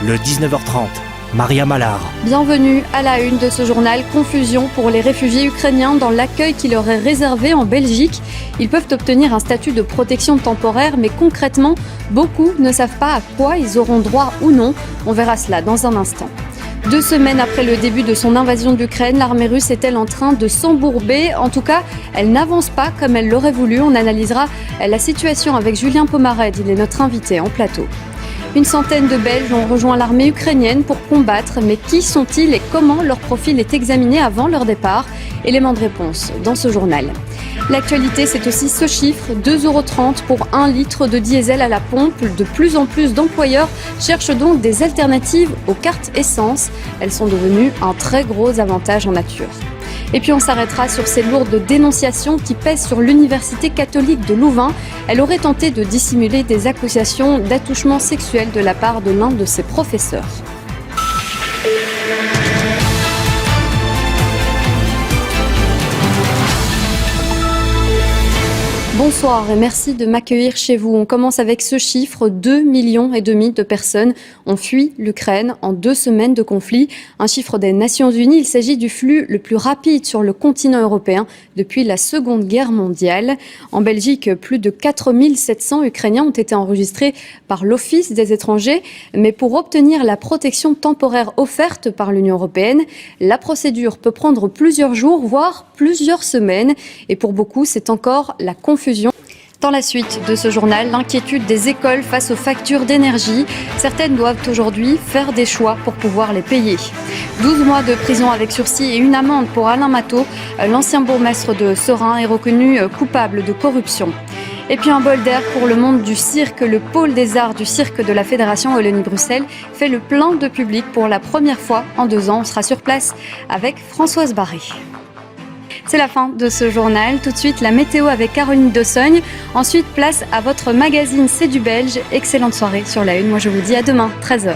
le 19h30. Maria Mallard. Bienvenue à la une de ce journal. Confusion pour les réfugiés ukrainiens dans l'accueil qui leur est réservé en Belgique. Ils peuvent obtenir un statut de protection temporaire, mais concrètement, beaucoup ne savent pas à quoi ils auront droit ou non. On verra cela dans un instant. 2 semaines après le début de son invasion d'Ukraine, l'armée russe est-elle en train de s'embourber? En tout cas, elle n'avance pas comme elle l'aurait voulu. On analysera la situation avec Julien Pomarède. Il est notre invité en plateau. Une centaine de Belges ont rejoint l'armée ukrainienne pour combattre. Mais qui sont-ils et comment leur profil est examiné avant leur départ? Élément de réponse dans ce journal. L'actualité, c'est aussi ce chiffre, 2,30 € pour 1 litre de diesel à la pompe. De plus en plus d'employeurs cherchent donc des alternatives aux cartes essence. Elles sont devenues un très gros avantage en nature. Et puis on s'arrêtera sur ces lourdes dénonciations qui pèsent sur l'université catholique de Louvain. Elle aurait tenté de dissimuler des accusations d'attouchement sexuel de la part de l'un de ses professeurs. Bonsoir et merci de m'accueillir chez vous. On commence avec ce chiffre, 2,5 millions de personnes ont fui l'Ukraine en 2 semaines de conflit. Un chiffre des Nations Unies, il s'agit du flux le plus rapide sur le continent européen depuis la Seconde Guerre mondiale. En Belgique, plus de 4 700 Ukrainiens ont été enregistrés par l'Office des étrangers. Mais pour obtenir la protection temporaire offerte par l'Union européenne, la procédure peut prendre plusieurs jours, voire plusieurs semaines. Et pour beaucoup, c'est encore la confusion. Dans la suite de ce journal, l'inquiétude des écoles face aux factures d'énergie. Certaines doivent aujourd'hui faire des choix pour pouvoir les payer. 12 mois de prison avec sursis et une amende pour Alain Matteau. L'ancien bourgmestre de Serein est reconnu coupable de corruption. Et puis un bol d'air pour le monde du cirque. Le pôle des arts du cirque de la Fédération Wallonie-Bruxelles fait le plein de public pour la première fois en 2 ans. On sera sur place avec Françoise Barré. C'est la fin de ce journal. Tout de suite, la météo avec Caroline Dossogne. Ensuite, place à votre magazine C'est du Belge. Excellente soirée sur la Une. Moi, je vous dis à demain, 13h.